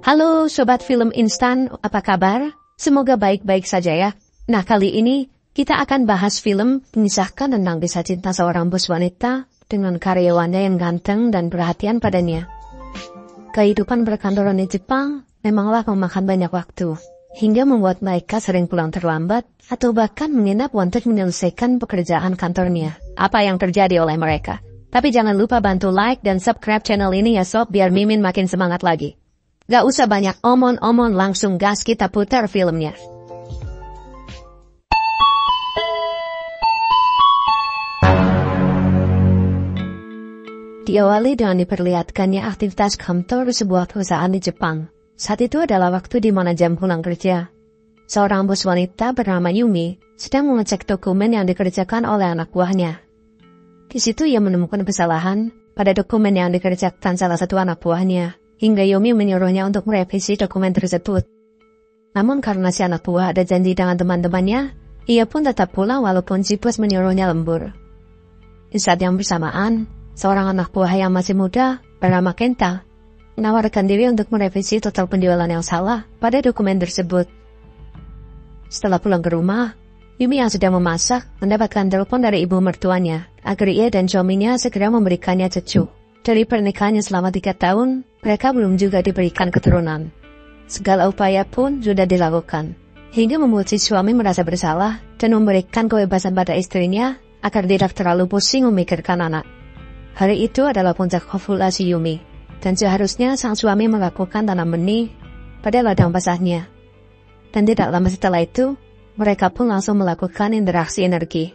Halo Sobat Film Instan, apa kabar? Semoga baik-baik saja ya. Nah, kali ini kita akan bahas film mengisahkan tentang kisah cinta seorang bos wanita dengan karyawannya yang ganteng dan perhatian padanya. Kehidupan perkantoran di Jepang memanglah memakan banyak waktu, hingga membuat mereka sering pulang terlambat atau bahkan menginap untuk menyelesaikan pekerjaan kantornya. Apa yang terjadi oleh mereka? Tapi jangan lupa bantu like dan subscribe channel ini ya sob, biar Mimin makin semangat lagi. Gak usah banyak omong-omong, langsung gas kita putar filmnya. Diawali dengan diperlihatkannya aktivitas kantor sebuah perusahaan di Jepang. Saat itu adalah waktu di mana jam pulang kerja. Seorang bos wanita bernama Yumi sedang mengecek dokumen yang dikerjakan oleh anak buahnya. Di situ ia menemukan kesalahan pada dokumen yang dikerjakan salah satu anak buahnya, hingga Yumi menyuruhnya untuk merevisi dokumen tersebut. Namun karena si anak buah ada janji dengan teman-temannya, ia pun tetap pulang walaupun si bos menyuruhnya lembur. Di saat yang bersamaan, seorang anak buah yang masih muda bernama Kenta menawarkan diri untuk merevisi total penjualan yang salah pada dokumen tersebut. Setelah pulang ke rumah, Yumi yang sedang memasak mendapatkan telepon dari ibu mertuanya agar ia dan suaminya segera memberikannya cucu. Dari pernikahannya selama 3 tahun, mereka belum juga diberikan keturunan. Segala upaya pun sudah dilakukan, hingga membuat si suami merasa bersalah dan memberikan kebebasan pada istrinya agar tidak terlalu pusing memikirkan anak. Hari itu adalah puncak ovulasi Yumi, dan seharusnya sang suami melakukan tanam benih pada ladang basahnya. Dan tidak lama setelah itu, mereka pun langsung melakukan interaksi energi.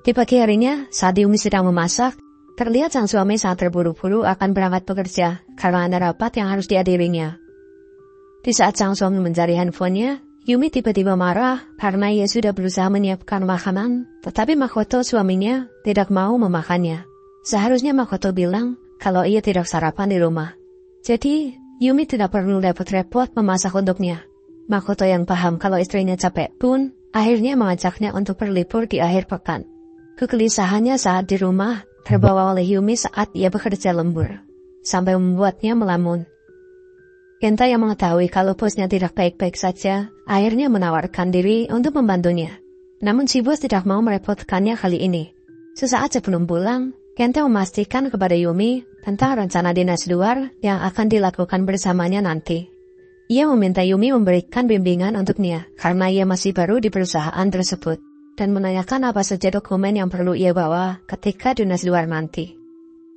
Di pagi harinya, saat Yumi sedang memasak, terlihat sang suami sangat terburu-buru akan berangkat bekerja karena ada rapat yang harus dihadirinya. Di saat sang suami mencari handphonenya, Yumi tiba-tiba marah karena ia sudah berusaha menyiapkan makanan, tetapi Makoto suaminya tidak mau memakannya. Seharusnya Makoto bilang kalau ia tidak sarapan di rumah. Jadi, Yumi tidak perlu repot-repot memasak untuknya. Makoto yang paham kalau istrinya capek pun akhirnya mengajaknya untuk berlibur di akhir pekan. Kegelisahannya saat di rumah terbawa oleh Yumi saat ia bekerja lembur, sampai membuatnya melamun. Kenta yang mengetahui kalau bosnya tidak baik-baik saja, akhirnya menawarkan diri untuk membantunya. Namun si bos tidak mau merepotkannya kali ini. Sesaat sebelum pulang, Kenta memastikan kepada Yumi tentang rencana dinas luar yang akan dilakukan bersamanya nanti. Ia meminta Yumi memberikan bimbingan untuknya karena ia masih baru di perusahaan tersebut, dan menanyakan apa saja dokumen yang perlu ia bawa ketika dinas luar nanti.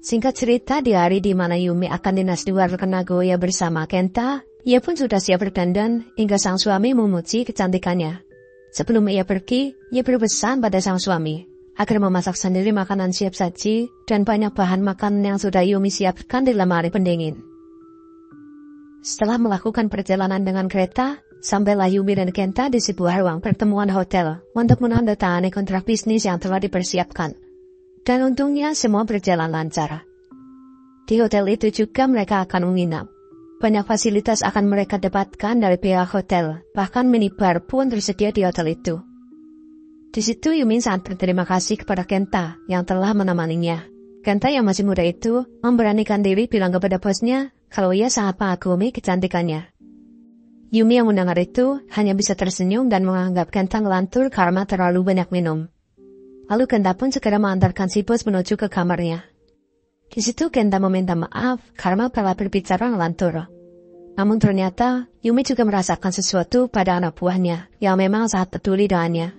Singkat cerita, di hari di mana Yumi akan dinas luar ke Nagoya bersama Kenta, ia pun sudah siap berdandan hingga sang suami memuji kecantikannya. Sebelum ia pergi, ia berpesan pada sang suami agar memasak sendiri makanan siap saji dan banyak bahan makanan yang sudah Yumi siapkan di lemari pendingin. Setelah melakukan perjalanan dengan kereta, sampailah Yumi dan Kenta di sebuah ruang pertemuan hotel untuk menandatangani kontrak bisnis yang telah dipersiapkan. Dan untungnya semua berjalan lancar. Di hotel itu juga mereka akan menginap. Banyak fasilitas akan mereka dapatkan dari pihak hotel, bahkan minibar pun tersedia di hotel itu. Di situ Yumi sangat berterima kasih kepada Kenta yang telah menemaninya. Kenta yang masih muda itu memberanikan diri bilang kepada bosnya kalau ia sangat mengagumi kecantikannya. Yumi yang mendengar itu hanya bisa tersenyum dan menganggap Kenta ngelantur karena terlalu banyak minum. Lalu Kenta pun segera mengantarkan si bos menuju ke kamarnya. Di situ Kenta meminta maaf karena telah berbicara ngelantur. Namun ternyata Yumi juga merasakan sesuatu pada anak buahnya yang memang sangat peduli dengannya.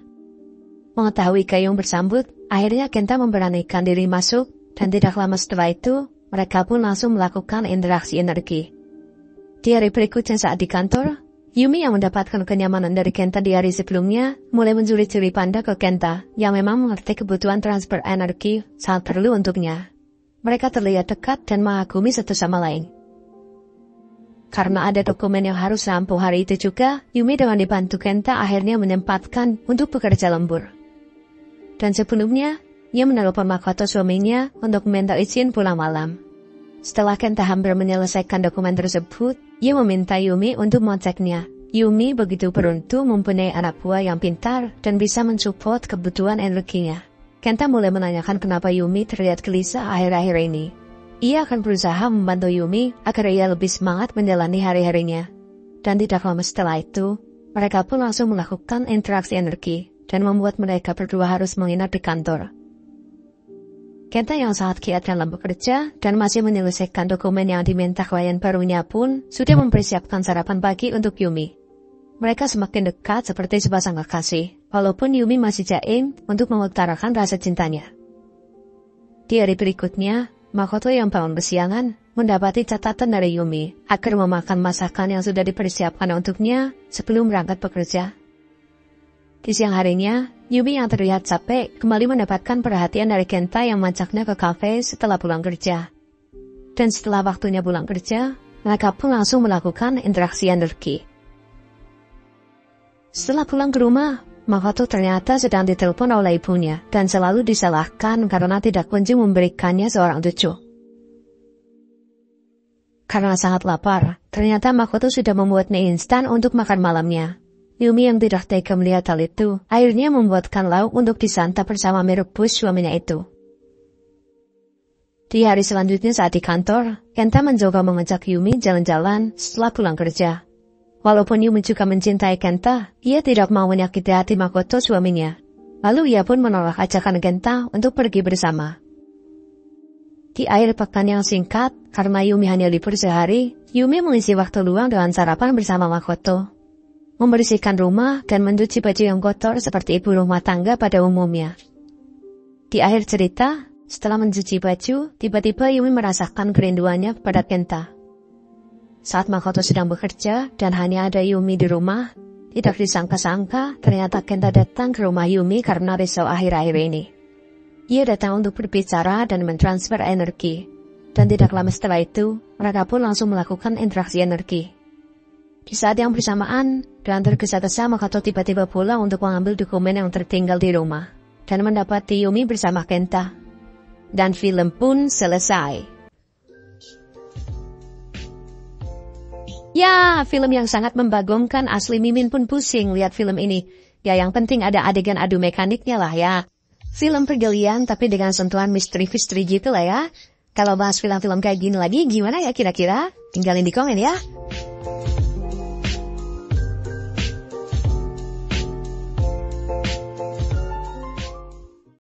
Mengetahui Gayung bersambut, akhirnya Kenta memberanikan diri masuk, dan tidak lama setelah itu, mereka pun langsung melakukan interaksi energi. Di hari berikutnya saat di kantor, Yumi yang mendapatkan kenyamanan dari Kenta di hari sebelumnya, mulai mencuri-curi pandang ke Kenta yang memang mengerti kebutuhan transfer energi sangat perlu untuknya. Mereka terlihat dekat dan mengagumi satu sama lain. Karena ada dokumen yang harus rampung hari itu juga, Yumi dengan dibantu Kenta akhirnya menyempatkan untuk bekerja lembur. Dan sebelumnya, ia menelpon Makoto suaminya untuk meminta izin pulang malam. Setelah Kenta hampir menyelesaikan dokumen tersebut, ia meminta Yumi untuk mengeceknya. Yumi begitu beruntung mempunyai anak buah yang pintar dan bisa mensupport kebutuhan energinya. Kenta mulai menanyakan kenapa Yumi terlihat gelisah akhir-akhir ini. Ia akan berusaha membantu Yumi agar ia lebih semangat menjalani hari-harinya. Dan tidak lama setelah itu, mereka pun langsung melakukan interaksi energi dan membuat mereka berdua harus menginap di kantor. Kenta yang sangat giat dalam bekerja dan masih menyelesaikan dokumen yang diminta klien barunya pun sudah mempersiapkan sarapan pagi untuk Yumi. Mereka semakin dekat seperti sepasang kekasih, walaupun Yumi masih jaim untuk mengutarakan rasa cintanya. Di hari berikutnya, Makoto yang bangun bersiangan mendapati catatan dari Yumi agar memakan masakan yang sudah dipersiapkan untuknya sebelum berangkat bekerja. Di siang harinya, Yumi yang terlihat capek kembali mendapatkan perhatian dari Kenta yang mengajaknya ke kafe setelah pulang kerja. Dan setelah waktunya pulang kerja, mereka pun langsung melakukan interaksi energi. Setelah pulang ke rumah, Makoto ternyata sedang ditelepon oleh ibunya dan selalu disalahkan karena tidak kunjung memberikannya seorang cucu. Karena sangat lapar, ternyata Makoto sudah membuat mie instan untuk makan malamnya. Yumi yang tidak tega melihat hal itu, akhirnya membuatkan lauk untuk disantap bersama mie rebus suaminya itu. Di hari selanjutnya saat di kantor, Kenta mencoba mengajak Yumi jalan-jalan setelah pulang kerja. Walaupun Yumi juga mencintai Kenta, ia tidak mau menyakiti hati Makoto suaminya. Lalu ia pun menolak ajakan Kenta untuk pergi bersama. Di akhir pekan yang singkat, karena Yumi hanya libur sehari, Yumi mengisi waktu luang dengan sarapan bersama Makoto, membersihkan rumah dan mencuci baju yang kotor seperti ibu rumah tangga pada umumnya. Di akhir cerita, setelah mencuci baju, tiba-tiba Yumi merasakan kerinduannya kepada Kenta. Saat Makoto sedang bekerja dan hanya ada Yumi di rumah, tidak disangka-sangka ternyata Kenta datang ke rumah Yumi karena risau akhir-akhir ini. Ia datang untuk berbicara dan mentransfer energi, dan tidak lama setelah itu, mereka pun langsung melakukan interaksi energi. Di saat yang bersamaan, dengan tergesa-gesa Makoto tiba-tiba pulang untuk mengambil dokumen yang tertinggal di rumah, dan mendapati Yumi bersama Kenta. Dan film pun selesai. Ya, film yang sangat membagongkan, asli Mimin pun pusing lihat film ini. Ya yang penting ada adegan adu mekaniknya lah ya. Film pergelian tapi dengan sentuhan misteri-misteri gitu lah ya. Kalau bahas film-film kayak gini lagi gimana ya kira-kira? Tinggalin di komen ya.